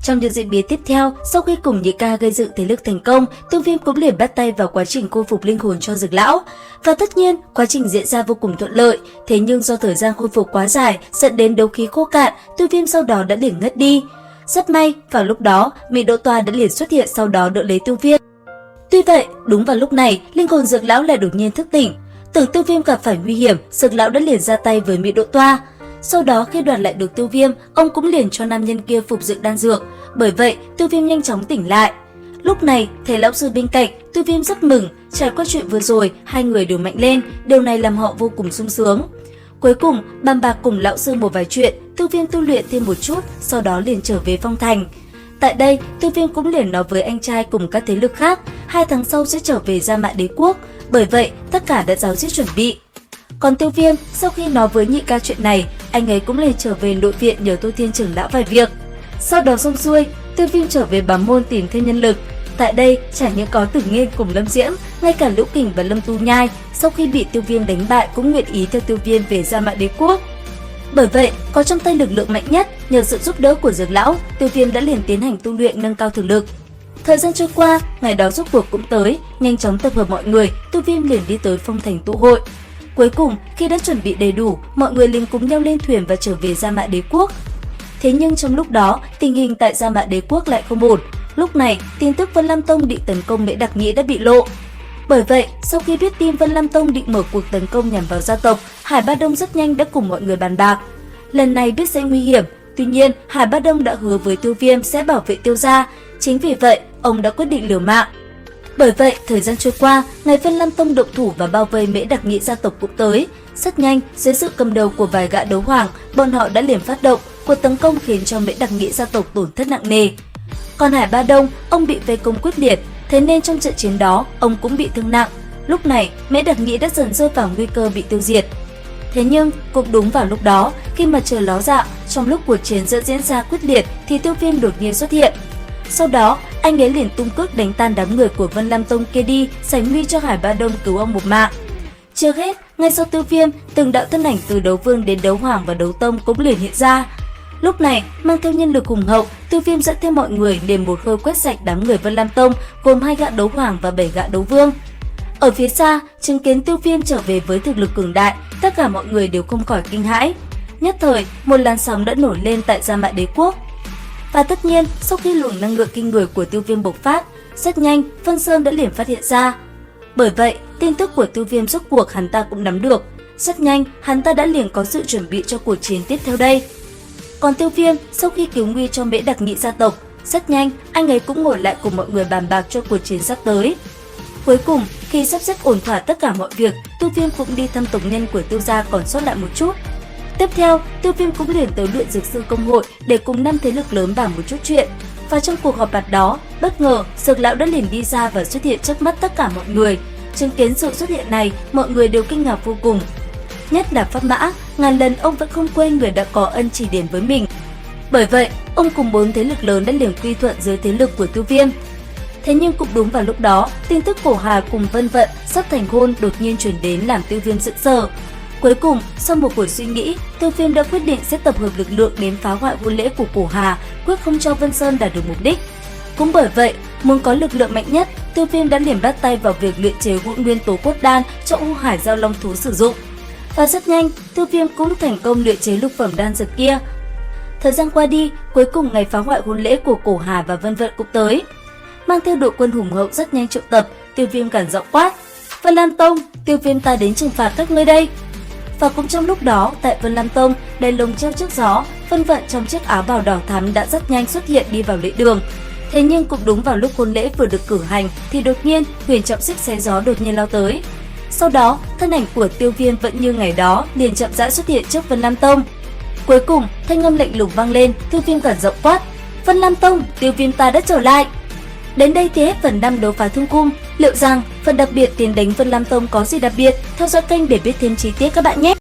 Trong những diễn biến tiếp theo, sau khi cùng Nhị Ca gây dựng thế lực thành công, Tiêu Viêm cũng liền bắt tay vào quá trình khôi phục linh hồn cho Dược Lão. Và tất nhiên, quá trình diễn ra vô cùng thuận lợi, thế nhưng do thời gian khôi phục quá dài, dẫn đến đấu khí khô cạn, Tiêu Viêm sau đó đã liền ngất đi. Rất may, vào lúc đó, Mỹ Đỗ Toa đã liền xuất hiện sau đó đỡ lấy Tiêu Viêm. Tuy vậy, đúng vào lúc này, linh hồn Dược Lão lại đột nhiên thức tỉnh. Tưởng Tiêu Viêm gặp phải nguy hiểm, Dược Lão đã liền ra tay với Mỹ Đỗ Toa. Sau đó khi đoạt lại được Tiêu Viêm, ông cũng liền cho nam nhân kia phục dựng đan dược. Bởi vậy, Tiêu Viêm nhanh chóng tỉnh lại. Lúc này, thấy lão sư bên cạnh, Tiêu Viêm rất mừng. Trải qua chuyện vừa rồi, hai người đều mạnh lên, điều này làm họ vô cùng sung sướng. Cuối cùng, bàn bạc cùng lão sư một vài chuyện, Tiêu Viêm tu luyện thêm một chút, sau đó liền trở về Phong Thành. Tại đây, Tiêu Viêm cũng liền nói với anh trai cùng các thế lực khác, 2 tháng sau sẽ trở về Gia Mã Đế Quốc. Bởi vậy, tất cả đã ráo riết chuẩn bị. Còn Tiêu Viêm, sau khi nói với Nhị Ca chuyện này, anh ấy cũng liền trở về nội viện nhờ Tô Thiên trưởng lão vài việc. Sau đó xong xuôi, Tiêu Viêm trở về Bá Môn tìm thêm nhân lực. Tại đây, chẳng những có Tử Nghiên cùng Lâm Diễm, ngay cả Liễu Kình và Lâm Tu Nhai, sau khi bị Tiêu Viêm đánh bại cũng nguyện ý theo Tiêu Viêm về Gia Mã Đế Quốc. Bởi vậy, có trong tay lực lượng mạnh nhất, nhờ sự giúp đỡ của Dược Lão, Tiêu Viêm đã liền tiến hành tu luyện nâng cao thực lực. Thời gian trôi qua, ngày đó rốt cuộc cũng tới, nhanh chóng tập hợp mọi người, Tiêu Viêm liền đi tới Phong Thành tụ hội. Cuối cùng, khi đã chuẩn bị đầy đủ, mọi người liền cùng nhau lên thuyền và trở về Gia Mã Đế Quốc. Thế nhưng trong lúc đó, tình hình tại Gia Mã Đế Quốc lại không ổn. Lúc này, tin tức Vân Lam Tông định tấn công Mễ Đặc Nhĩ đã bị lộ. Bởi vậy, sau khi biết tin Vân Lam Tông định mở cuộc tấn công nhằm vào gia tộc, Hải Ba Đông rất nhanh đã cùng mọi người bàn bạc. Lần này biết sẽ nguy hiểm, tuy nhiên Hải Ba Đông đã hứa với Tiêu Viêm sẽ bảo vệ Tiêu gia, chính vì vậy ông đã quyết định liều mạng. Bởi vậy, thời gian trôi qua, ngày Vân Lam Tông động thủ và bao vây Mễ Đặc Nhĩ gia tộc cũng tới. Rất nhanh, dưới sự cầm đầu của vài gã đấu hoàng, bọn họ đã liền phát động, cuộc tấn công khiến cho Mễ Đặc Nhĩ gia tộc tổn thất nặng nề. Còn Hải Ba Đông, ông bị vây công quyết liệt, thế nên trong trận chiến đó, ông cũng bị thương nặng. Lúc này, Mễ Đặc Nhĩ đã dần rơi vào nguy cơ bị tiêu diệt. Thế nhưng, cũng đúng vào lúc đó, khi mặt trời ló dạng, trong lúc cuộc chiến diễn ra quyết liệt thì Tiêu Viêm đột nhiên xuất hiện. Sau đó, anh ấy liền tung cước đánh tan đám người của Vân Lam Tông kia đi, sánh nguy cho Hải Ba Đông cứu ông một mạng. Chưa hết, ngay sau Tiêu Viêm, từng đạo thân ảnh từ đấu vương đến đấu hoàng và đấu tông cũng liền hiện ra. Lúc này, mang theo nhân lực hùng hậu, Tiêu Viêm dẫn theo mọi người liền một hơi quét sạch đám người Vân Lam Tông, gồm 2 gã đấu hoàng và 7 gã đấu vương. Ở phía xa, chứng kiến Tiêu Viêm trở về với thực lực cường đại, tất cả mọi người đều không khỏi kinh hãi. Nhất thời, một làn sóng đã nổi lên tại Gia Mã Đế Quốc. Và tất nhiên, sau khi luồng năng lượng kinh người của Tiêu Viêm bộc phát, rất nhanh Vân Sơn đã liền phát hiện ra. Bởi vậy, tin tức của Tiêu Viêm rốt cuộc hắn ta cũng nắm được. Rất nhanh, hắn ta đã liền có sự chuẩn bị cho cuộc chiến tiếp theo đây. Còn Tiêu Viêm, sau khi cứu nguy cho Mễ Đặc Nhĩ gia tộc, rất nhanh anh ấy cũng ngồi lại cùng mọi người bàn bạc cho cuộc chiến sắp tới. Cuối cùng, khi sắp xếp ổn thỏa tất cả mọi việc, Tiêu Viêm cũng đi thăm tộc nhân của Tiêu gia còn sót lại một chút. Tiếp theo, Tiêu Viêm cũng liền tới luyện dược sư công hội để cùng 5 thế lực lớn bàn một chút chuyện. Và trong cuộc họp mặt đó, bất ngờ Dược Lão đã liền đi ra và xuất hiện trước mắt tất cả mọi người. Chứng kiến sự xuất hiện này, mọi người đều kinh ngạc vô cùng. Nhất là Pháp Mã, ngàn lần ông vẫn không quên người đã có ân chỉ điểm với mình. Bởi vậy, ông cùng 4 thế lực lớn đã liền quy thuận dưới thế lực của Tiêu Viêm. Thế nhưng cũng đúng vào lúc đó, tin tức Cổ Hà cùng Vân Vận sắp thành hôn đột nhiên truyền đến làm Tiêu Viêm sững sờ. Cuối cùng, sau một buổi suy nghĩ, Tiêu Viêm đã quyết định sẽ tập hợp lực lượng đến phá hoại hôn lễ của Cổ Hà, quyết không cho Vân Sơn đạt được mục đích. Cũng bởi vậy, muốn có lực lượng mạnh nhất, Tiêu Viêm đã liền bắt tay vào việc luyện chế hỗn nguyên tố cốt đan cho U Hải Giao Long thú sử dụng. Và rất nhanh, Tiêu Viêm cũng thành công luyện chế lục phẩm đan dược kia. Thời gian qua đi, cuối cùng ngày phá hoại hôn lễ của Cổ Hà và Vân Vận cũng tới. Mang theo đội quân hùng hậu rất nhanh triệu tập, Tiêu Viêm gằn giọng quát: "Vân Lam Tông, Tiêu Viêm ta đến trừng phạt các ngươi đây!" Và cũng trong lúc đó, tại Vân Lam Tông, đèn lồng treo trước gió, Vân Vận trong chiếc áo bào đỏ thắm đã rất nhanh xuất hiện đi vào lễ đường. Thế nhưng cũng đúng vào lúc hôn lễ vừa được cử hành thì đột nhiên Huyền Trọng Xích xé gió đột nhiên lao tới. Sau đó, thân ảnh của Tiêu Viêm vẫn như ngày đó liền chậm rãi xuất hiện trước Vân Lam Tông. Cuối cùng, thanh âm lạnh lùng vang lên, Tiêu Viêm gằn giọng quát: "Vân Lam Tông, Tiêu Viêm ta đã trở lại!" Đến đây thì hết phần 5 đấu phá thương cung. Liệu rằng phần đặc biệt tiền đánh Vân Lam Tông có gì đặc biệt? Theo dõi kênh để biết thêm chi tiết các bạn nhé!